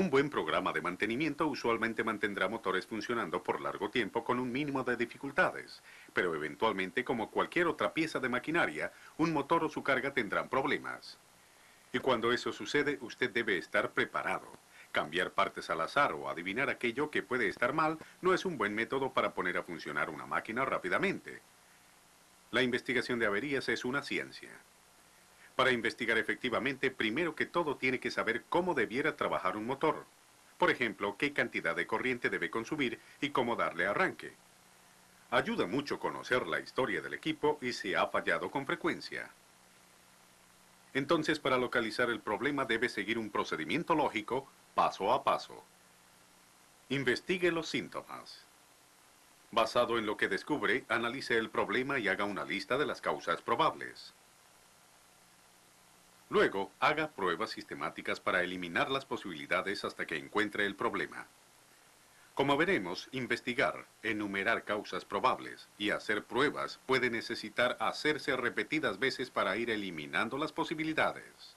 Un buen programa de mantenimiento usualmente mantendrá motores funcionando por largo tiempo con un mínimo de dificultades, pero eventualmente, como cualquier otra pieza de maquinaria, un motor o su carga tendrán problemas. Y cuando eso sucede, usted debe estar preparado. Cambiar partes al azar o adivinar aquello que puede estar mal no es un buen método para poner a funcionar una máquina rápidamente. La investigación de averías es una ciencia. Para investigar efectivamente, primero que todo tiene que saber cómo debiera trabajar un motor. Por ejemplo, qué cantidad de corriente debe consumir y cómo darle arranque. Ayuda mucho conocer la historia del equipo y si ha fallado con frecuencia. Entonces, para localizar el problema debe seguir un procedimiento lógico, paso a paso. Investigue los síntomas. Basado en lo que descubre, analice el problema y haga una lista de las causas probables. Luego, haga pruebas sistemáticas para eliminar las posibilidades hasta que encuentre el problema. Como veremos, investigar, enumerar causas probables y hacer pruebas puede necesitar hacerse repetidas veces para ir eliminando las posibilidades.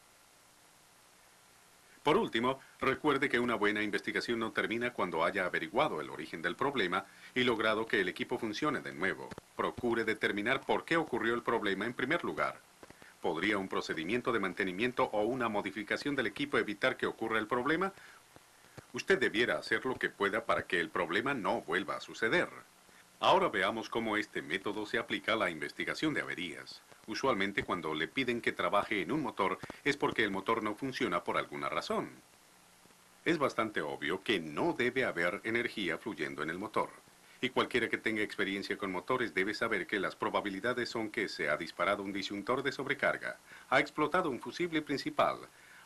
Por último, recuerde que una buena investigación no termina cuando haya averiguado el origen del problema y logrado que el equipo funcione de nuevo. Procure determinar por qué ocurrió el problema en primer lugar. ¿Podría un procedimiento de mantenimiento o una modificación del equipo evitar que ocurra el problema? Usted debiera hacer lo que pueda para que el problema no vuelva a suceder. Ahora veamos cómo este método se aplica a la investigación de averías. Usualmente cuando le piden que trabaje en un motor es porque el motor no funciona por alguna razón. Es bastante obvio que no debe haber energía fluyendo en el motor. Y cualquiera que tenga experiencia con motores debe saber que las probabilidades son que se ha disparado un disyuntor de sobrecarga, ha explotado un fusible principal,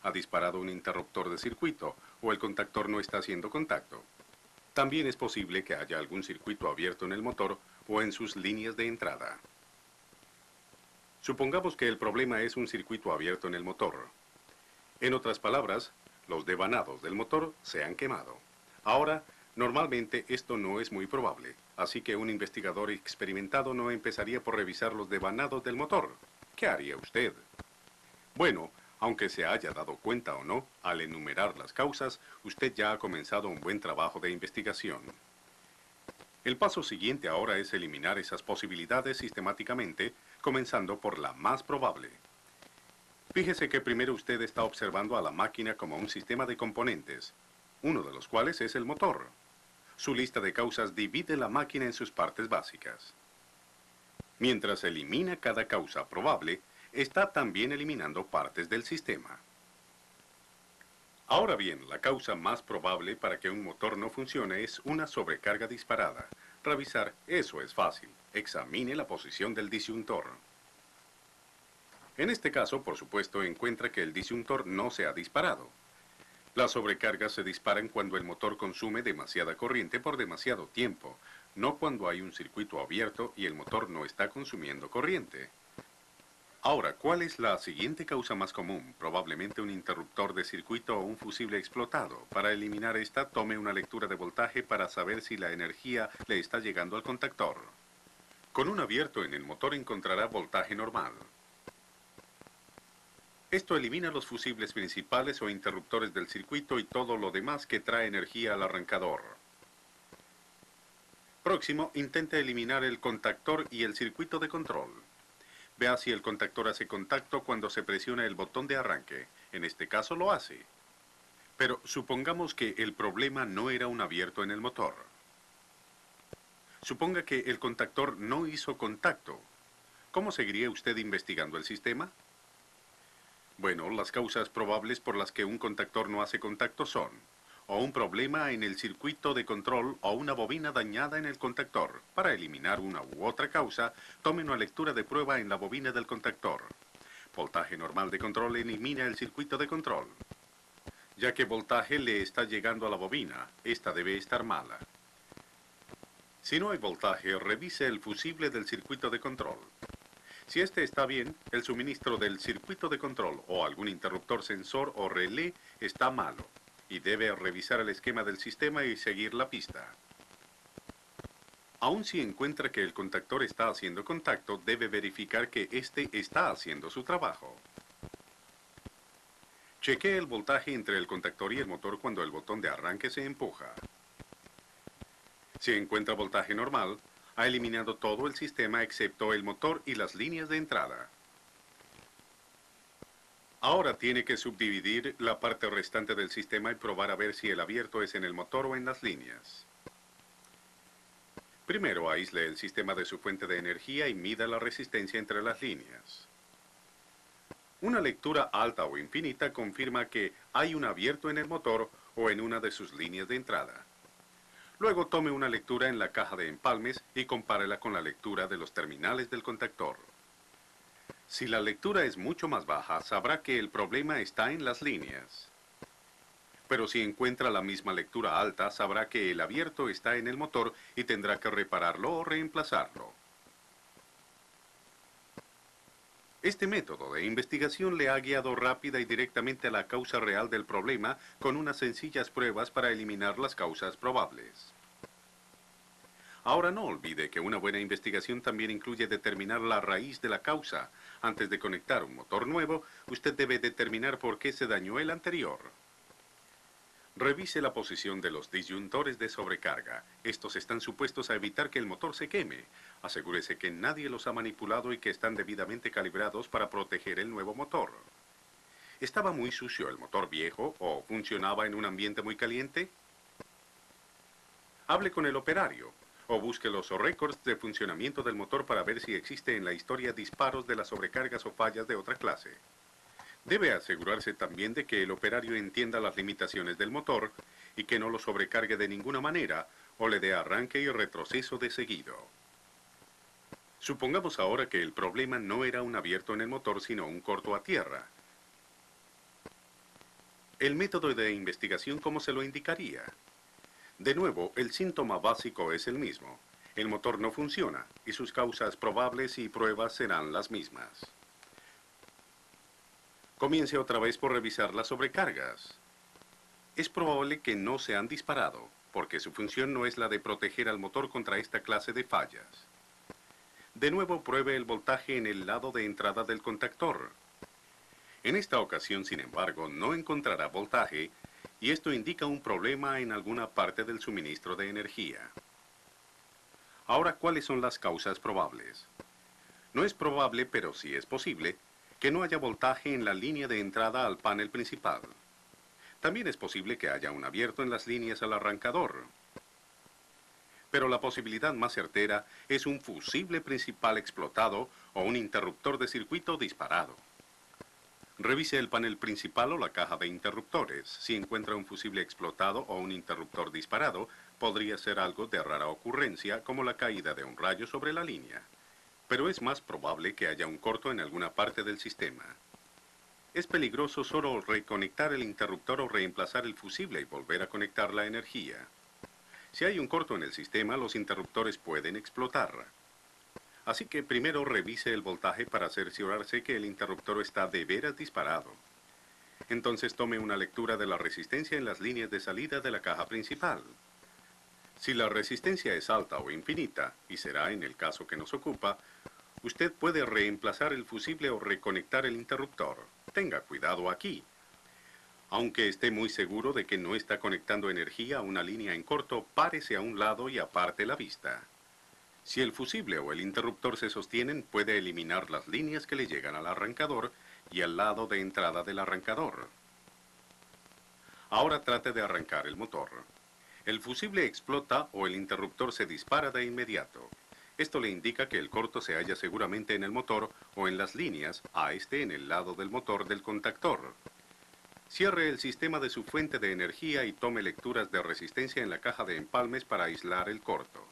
ha disparado un interruptor de circuito o el contactor no está haciendo contacto. También es posible que haya algún circuito abierto en el motor o en sus líneas de entrada. Supongamos que el problema es un circuito abierto en el motor. En otras palabras, los devanados del motor se han quemado. Ahora, normalmente esto no es muy probable, así que un investigador experimentado no empezaría por revisar los devanados del motor. ¿Qué haría usted? Bueno, aunque se haya dado cuenta o no, al enumerar las causas, usted ya ha comenzado un buen trabajo de investigación. El paso siguiente ahora es eliminar esas posibilidades sistemáticamente, comenzando por la más probable. Fíjese que primero usted está observando a la máquina como un sistema de componentes, uno de los cuales es el motor. Su lista de causas divide la máquina en sus partes básicas. Mientras elimina cada causa probable, está también eliminando partes del sistema. Ahora bien, la causa más probable para que un motor no funcione es una sobrecarga disparada. Revisar eso es fácil. Examine la posición del disyuntor. En este caso, por supuesto, encuentra que el disyuntor no se ha disparado. Las sobrecargas se disparan cuando el motor consume demasiada corriente por demasiado tiempo, no cuando hay un circuito abierto y el motor no está consumiendo corriente. Ahora, ¿cuál es la siguiente causa más común? Probablemente un interruptor de circuito o un fusible explotado. Para eliminar esta, tome una lectura de voltaje para saber si la energía le está llegando al contactor. Con un abierto en el motor encontrará voltaje normal. Esto elimina los fusibles principales o interruptores del circuito y todo lo demás que trae energía al arrancador. Próximo, intente eliminar el contactor y el circuito de control. Vea si el contactor hace contacto cuando se presiona el botón de arranque. En este caso lo hace. Pero supongamos que el problema no era un abierto en el motor. Suponga que el contactor no hizo contacto. ¿Cómo seguiría usted investigando el sistema? Bueno, las causas probables por las que un contactor no hace contacto son o un problema en el circuito de control o una bobina dañada en el contactor. Para eliminar una u otra causa, tome una lectura de prueba en la bobina del contactor. Voltaje normal de control elimina el circuito de control. Ya que voltaje le está llegando a la bobina, esta debe estar mala. Si no hay voltaje, revise el fusible del circuito de control. Si este está bien, el suministro del circuito de control o algún interruptor sensor o relé está malo y debe revisar el esquema del sistema y seguir la pista. Aun si encuentra que el contactor está haciendo contacto, debe verificar que éste está haciendo su trabajo. Chequee el voltaje entre el contactor y el motor cuando el botón de arranque se empuja. Si encuentra voltaje normal, ha eliminado todo el sistema excepto el motor y las líneas de entrada. Ahora tiene que subdividir la parte restante del sistema y probar a ver si el abierto es en el motor o en las líneas. Primero aísle el sistema de su fuente de energía y mida la resistencia entre las líneas. Una lectura alta o infinita confirma que hay un abierto en el motor o en una de sus líneas de entrada. Luego tome una lectura en la caja de empalmes y compárela con la lectura de los terminales del contactor. Si la lectura es mucho más baja, sabrá que el problema está en las líneas. Pero si encuentra la misma lectura alta, sabrá que el abierto está en el motor y tendrá que repararlo o reemplazarlo. Este método de investigación le ha guiado rápida y directamente a la causa real del problema con unas sencillas pruebas para eliminar las causas probables. Ahora no olvide que una buena investigación también incluye determinar la raíz de la causa. Antes de conectar un motor nuevo, usted debe determinar por qué se dañó el anterior. Revise la posición de los disyuntores de sobrecarga. Estos están supuestos a evitar que el motor se queme. Asegúrese que nadie los ha manipulado y que están debidamente calibrados para proteger el nuevo motor. ¿Estaba muy sucio el motor viejo o funcionaba en un ambiente muy caliente? Hable con el operario o busque los récords de funcionamiento del motor para ver si existe en la historia disparos de las sobrecargas o fallas de otra clase. Debe asegurarse también de que el operario entienda las limitaciones del motor y que no lo sobrecargue de ninguna manera o le dé arranque y retroceso de seguido. Supongamos ahora que el problema no era un abierto en el motor sino un corto a tierra. El método de investigación, ¿cómo se lo indicaría? De nuevo, el síntoma básico es el mismo. El motor no funciona y sus causas probables y pruebas serán las mismas. Comience otra vez por revisar las sobrecargas. Es probable que no se han disparado, porque su función no es la de proteger al motor contra esta clase de fallas. De nuevo, pruebe el voltaje en el lado de entrada del contactor. En esta ocasión, sin embargo, no encontrará voltaje, y esto indica un problema en alguna parte del suministro de energía. Ahora, ¿cuáles son las causas probables? No es probable, pero sí es posible, que no haya voltaje en la línea de entrada al panel principal. También es posible que haya un abierto en las líneas al arrancador. Pero la posibilidad más certera es un fusible principal explotado o un interruptor de circuito disparado. Revise el panel principal o la caja de interruptores. Si encuentra un fusible explotado o un interruptor disparado, podría ser algo de rara ocurrencia, como la caída de un rayo sobre la línea. Pero es más probable que haya un corto en alguna parte del sistema. Es peligroso solo reconectar el interruptor o reemplazar el fusible y volver a conectar la energía. Si hay un corto en el sistema, los interruptores pueden explotar. Así que primero revise el voltaje para cerciorarse que el interruptor está de veras disparado. Entonces tome una lectura de la resistencia en las líneas de salida de la caja principal. Si la resistencia es alta o infinita, y será en el caso que nos ocupa, usted puede reemplazar el fusible o reconectar el interruptor. Tenga cuidado aquí. Aunque esté muy seguro de que no está conectando energía a una línea en corto, párese a un lado y aparte la vista. Si el fusible o el interruptor se sostienen, puede eliminar las líneas que le llegan al arrancador y al lado de entrada del arrancador. Ahora trate de arrancar el motor. El fusible explota o el interruptor se dispara de inmediato. Esto le indica que el corto se halla seguramente en el motor o en las líneas, a este en el lado del motor del contactor. Cierre el sistema de su fuente de energía y tome lecturas de resistencia en la caja de empalmes para aislar el corto.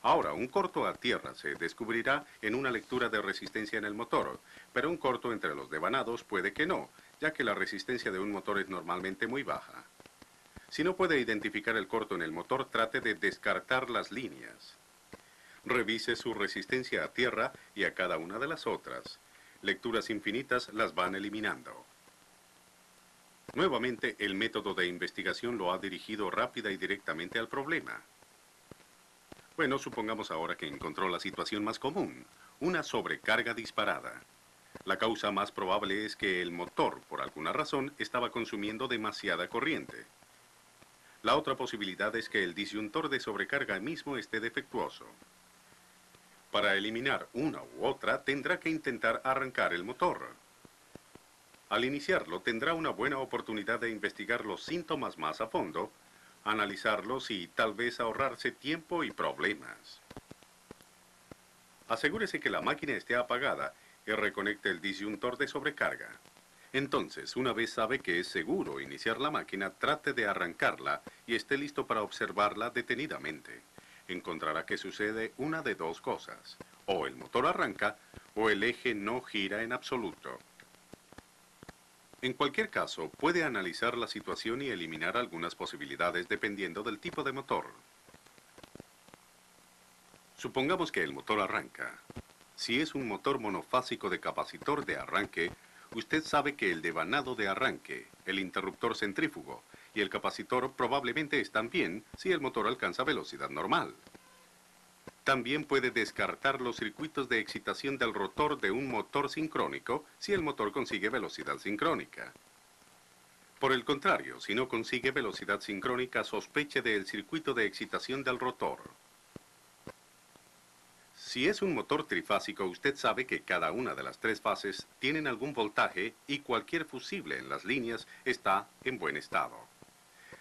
Ahora, un corto a tierra se descubrirá en una lectura de resistencia en el motor, pero un corto entre los devanados puede que no, ya que la resistencia de un motor es normalmente muy baja. Si no puede identificar el corto en el motor, trate de descartar las líneas. Revise su resistencia a tierra y a cada una de las otras. Lecturas infinitas las van eliminando. Nuevamente, el método de investigación lo ha dirigido rápida y directamente al problema. Bueno, supongamos ahora que encontró la situación más común, una sobrecarga disparada. La causa más probable es que el motor, por alguna razón, estaba consumiendo demasiada corriente. La otra posibilidad es que el disyuntor de sobrecarga mismo esté defectuoso. Para eliminar una u otra, tendrá que intentar arrancar el motor. Al iniciarlo, tendrá una buena oportunidad de investigar los síntomas más a fondo, analizarlos y tal vez ahorrarse tiempo y problemas. Asegúrese que la máquina esté apagada y reconecte el disyuntor de sobrecarga. Entonces, una vez sabe que es seguro iniciar la máquina, trate de arrancarla y esté listo para observarla detenidamente. Encontrará que sucede una de dos cosas. O el motor arranca, o el eje no gira en absoluto. En cualquier caso, puede analizar la situación y eliminar algunas posibilidades dependiendo del tipo de motor. Supongamos que el motor arranca. Si es un motor monofásico de capacitor de arranque, usted sabe que el devanado de arranque, el interruptor centrífugo y el capacitor probablemente están bien si el motor alcanza velocidad normal. También puede descartar los circuitos de excitación del rotor de un motor sincrónico si el motor consigue velocidad sincrónica. Por el contrario, si no consigue velocidad sincrónica, sospeche del circuito de excitación del rotor. Si es un motor trifásico, usted sabe que cada una de las tres fases tienen algún voltaje y cualquier fusible en las líneas está en buen estado.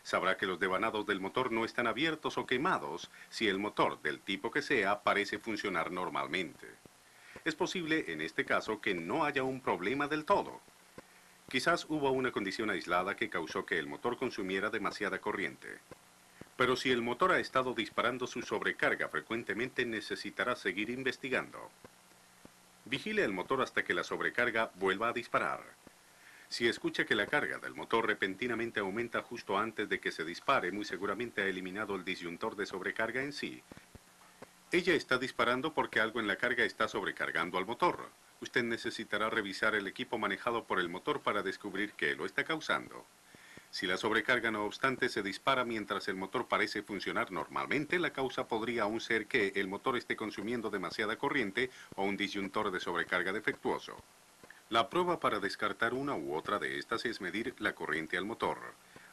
Sabrá que los devanados del motor no están abiertos o quemados si el motor, del tipo que sea, parece funcionar normalmente. Es posible, en este caso, que no haya un problema del todo. Quizás hubo una condición aislada que causó que el motor consumiera demasiada corriente. Pero si el motor ha estado disparando su sobrecarga frecuentemente, necesitará seguir investigando. Vigile el motor hasta que la sobrecarga vuelva a disparar. Si escucha que la carga del motor repentinamente aumenta justo antes de que se dispare, muy seguramente ha eliminado el disyuntor de sobrecarga en sí. Ella está disparando porque algo en la carga está sobrecargando al motor. Usted necesitará revisar el equipo manejado por el motor para descubrir qué lo está causando. Si la sobrecarga, no obstante, se dispara mientras el motor parece funcionar normalmente, la causa podría aún ser que el motor esté consumiendo demasiada corriente o un disyuntor de sobrecarga defectuoso. La prueba para descartar una u otra de estas es medir la corriente al motor.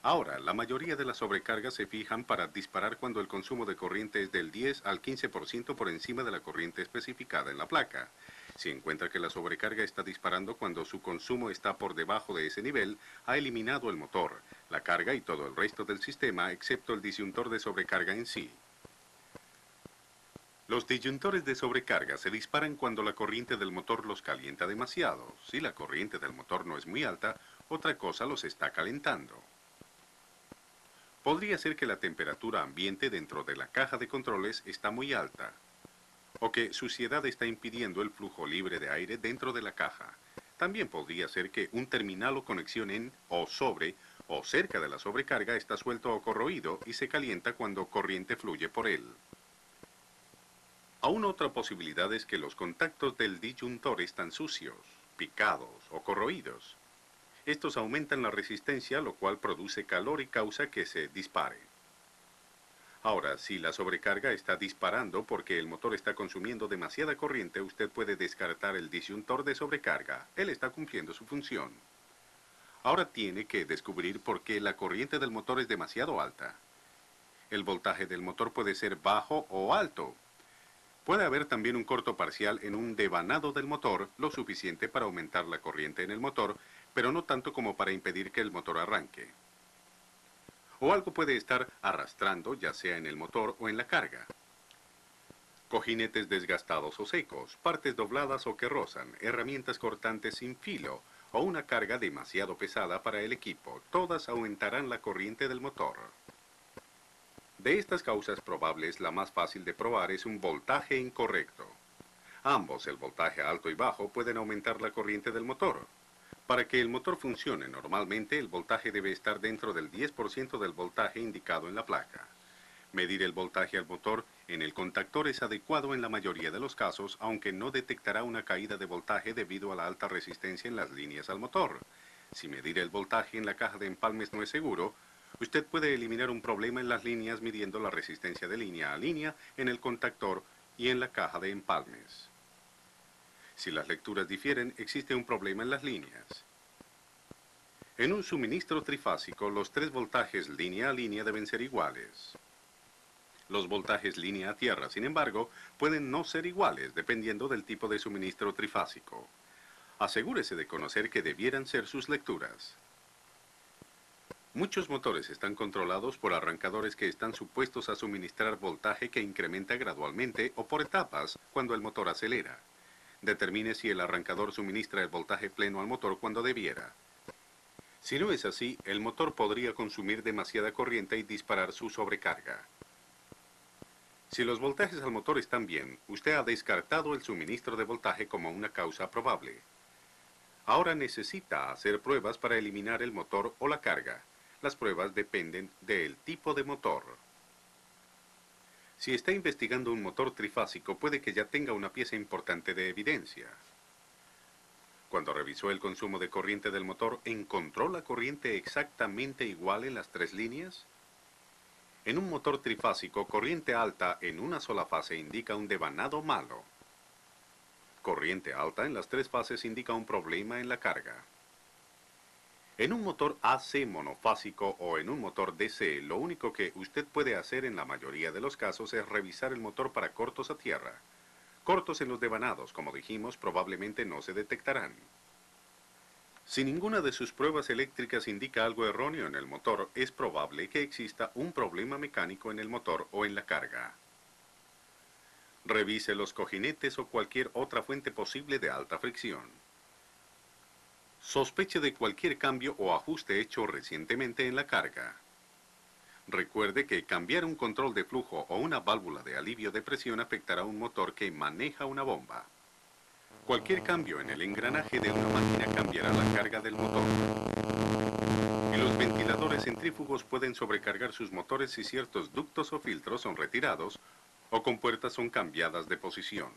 Ahora, la mayoría de las sobrecargas se fijan para disparar cuando el consumo de corriente es del 10 al 15% por encima de la corriente especificada en la placa. Si encuentra que la sobrecarga está disparando cuando su consumo está por debajo de ese nivel, ha eliminado el motor, la carga y todo el resto del sistema, excepto el disyuntor de sobrecarga en sí. Los disyuntores de sobrecarga se disparan cuando la corriente del motor los calienta demasiado. Si la corriente del motor no es muy alta, otra cosa los está calentando. Podría ser que la temperatura ambiente dentro de la caja de controles está muy alta, o que suciedad está impidiendo el flujo libre de aire dentro de la caja. También podría ser que un terminal o conexión en, o sobre, o cerca de la sobrecarga está suelto o corroído y se calienta cuando corriente fluye por él. Aún otra posibilidad es que los contactos del disyuntor están sucios, picados o corroídos. Estos aumentan la resistencia, lo cual produce calor y causa que se dispare. Ahora, si la sobrecarga está disparando porque el motor está consumiendo demasiada corriente, usted puede descartar el disyuntor de sobrecarga. Él está cumpliendo su función. Ahora tiene que descubrir por qué la corriente del motor es demasiado alta. El voltaje del motor puede ser bajo o alto. Puede haber también un corto parcial en un devanado del motor, lo suficiente para aumentar la corriente en el motor, pero no tanto como para impedir que el motor arranque. O algo puede estar arrastrando, ya sea en el motor o en la carga. Cojinetes desgastados o secos, partes dobladas o que rozan, herramientas cortantes sin filo, o una carga demasiado pesada para el equipo, todas aumentarán la corriente del motor. De estas causas probables, la más fácil de probar es un voltaje incorrecto. Ambos, el voltaje alto y bajo, pueden aumentar la corriente del motor. Para que el motor funcione normalmente, el voltaje debe estar dentro del 10% del voltaje indicado en la placa. Medir el voltaje al motor en el contactor es adecuado en la mayoría de los casos, aunque no detectará una caída de voltaje debido a la alta resistencia en las líneas al motor. Si medir el voltaje en la caja de empalmes no es seguro, usted puede eliminar un problema en las líneas midiendo la resistencia de línea a línea en el contactor y en la caja de empalmes. Si las lecturas difieren, existe un problema en las líneas. En un suministro trifásico, los tres voltajes línea a línea deben ser iguales. Los voltajes línea a tierra, sin embargo, pueden no ser iguales dependiendo del tipo de suministro trifásico. Asegúrese de conocer que debieran ser sus lecturas. Muchos motores están controlados por arrancadores que están supuestos a suministrar voltaje que incrementa gradualmente o por etapas cuando el motor acelera. Determine si el arrancador suministra el voltaje pleno al motor cuando debiera. Si no es así, el motor podría consumir demasiada corriente y disparar su sobrecarga. Si los voltajes al motor están bien, usted ha descartado el suministro de voltaje como una causa probable. Ahora necesita hacer pruebas para eliminar el motor o la carga. Las pruebas dependen del tipo de motor. Si está investigando un motor trifásico, puede que ya tenga una pieza importante de evidencia. Cuando revisó el consumo de corriente del motor, ¿encontró la corriente exactamente igual en las tres líneas? En un motor trifásico, corriente alta en una sola fase indica un devanado malo. Corriente alta en las tres fases indica un problema en la carga. En un motor AC monofásico o en un motor DC, lo único que usted puede hacer en la mayoría de los casos es revisar el motor para cortos a tierra. Cortos en los devanados, como dijimos, probablemente no se detectarán. Si ninguna de sus pruebas eléctricas indica algo erróneo en el motor, es probable que exista un problema mecánico en el motor o en la carga. Revise los cojinetes o cualquier otra fuente posible de alta fricción. Sospeche de cualquier cambio o ajuste hecho recientemente en la carga. Recuerde que cambiar un control de flujo o una válvula de alivio de presión afectará a un motor que maneja una bomba. Cualquier cambio en el engranaje de una máquina cambiará la carga del motor. Y los ventiladores centrífugos pueden sobrecargar sus motores si ciertos ductos o filtros son retirados o compuertas son cambiadas de posición.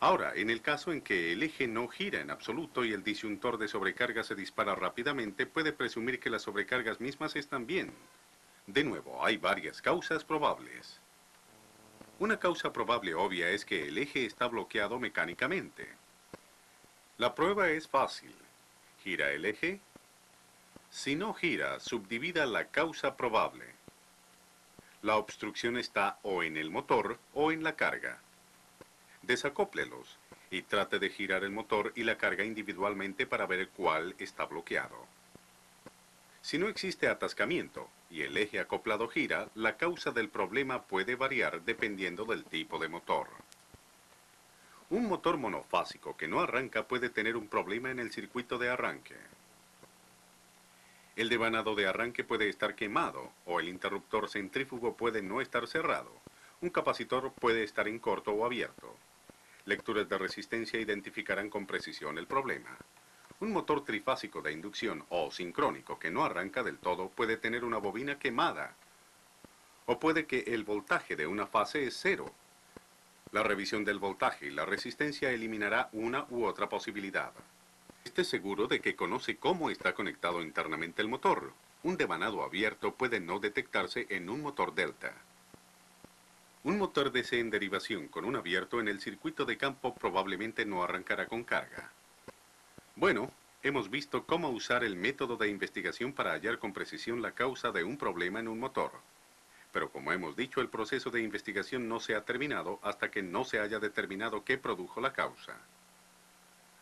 Ahora, en el caso en que el eje no gira en absoluto y el disyuntor de sobrecarga se dispara rápidamente, puede presumir que las sobrecargas mismas están bien. De nuevo, hay varias causas probables. Una causa probable obvia es que el eje está bloqueado mecánicamente. La prueba es fácil. ¿Gira el eje? Si no gira, subdivida la causa probable. La obstrucción está o en el motor o en la carga. Desacóplelos y trate de girar el motor y la carga individualmente para ver cuál está bloqueado. Si no existe atascamiento y el eje acoplado gira, la causa del problema puede variar dependiendo del tipo de motor. Un motor monofásico que no arranca puede tener un problema en el circuito de arranque. El devanado de arranque puede estar quemado o el interruptor centrífugo puede no estar cerrado. Un capacitor puede estar en corto o abierto. Lecturas de resistencia identificarán con precisión el problema. Un motor trifásico de inducción o sincrónico que no arranca del todo puede tener una bobina quemada. O puede que el voltaje de una fase es cero. La revisión del voltaje y la resistencia eliminará una u otra posibilidad. Esté seguro de que conoce cómo está conectado internamente el motor. Un devanado abierto puede no detectarse en un motor delta. Un motor DC en derivación con un abierto en el circuito de campo probablemente no arrancará con carga. Bueno, hemos visto cómo usar el método de investigación para hallar con precisión la causa de un problema en un motor. Pero como hemos dicho, el proceso de investigación no se ha terminado hasta que no se haya determinado qué produjo la causa.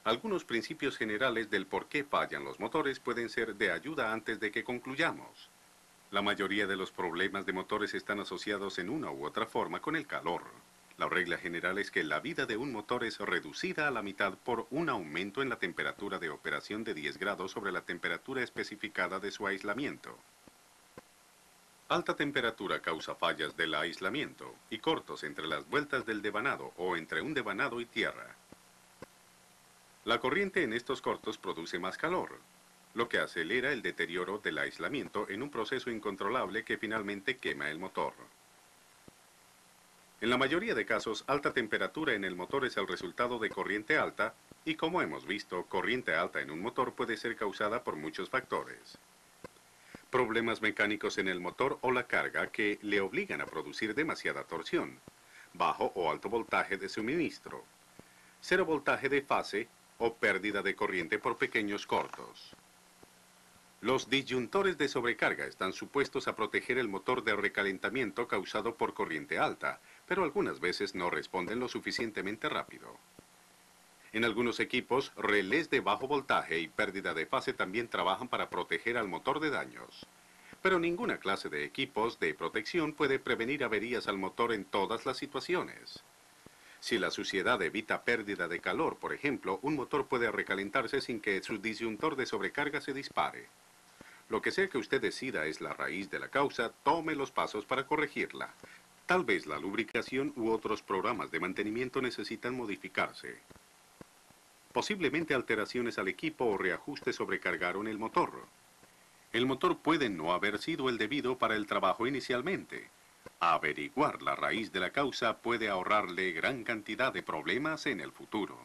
Algunos principios generales del por qué fallan los motores pueden ser de ayuda antes de que concluyamos. La mayoría de los problemas de motores están asociados en una u otra forma con el calor. La regla general es que la vida de un motor es reducida a la mitad por un aumento en la temperatura de operación de 10 grados sobre la temperatura especificada de su aislamiento. Alta temperatura causa fallas del aislamiento y cortos entre las vueltas del devanado o entre un devanado y tierra. La corriente en estos cortos produce más calor, lo que acelera el deterioro del aislamiento en un proceso incontrolable que finalmente quema el motor. En la mayoría de casos, alta temperatura en el motor es el resultado de corriente alta, y como hemos visto, corriente alta en un motor puede ser causada por muchos factores. Problemas mecánicos en el motor o la carga que le obligan a producir demasiada torsión, bajo o alto voltaje de suministro, Cero voltaje de fase o pérdida de corriente por pequeños cortos. Los disyuntores de sobrecarga están supuestos a proteger el motor de recalentamiento causado por corriente alta, pero algunas veces no responden lo suficientemente rápido. En algunos equipos, relés de bajo voltaje y pérdida de fase también trabajan para proteger al motor de daños. Pero ninguna clase de equipos de protección puede prevenir averías al motor en todas las situaciones. Si la suciedad evita pérdida de calor, por ejemplo, un motor puede recalentarse sin que su disyuntor de sobrecarga se dispare. Lo que sea que usted decida es la raíz de la causa, tome los pasos para corregirla. Tal vez la lubricación u otros programas de mantenimiento necesitan modificarse. Posiblemente alteraciones al equipo o reajustes sobrecargaron el motor. El motor puede no haber sido el debido para el trabajo inicialmente. Averiguar la raíz de la causa puede ahorrarle gran cantidad de problemas en el futuro.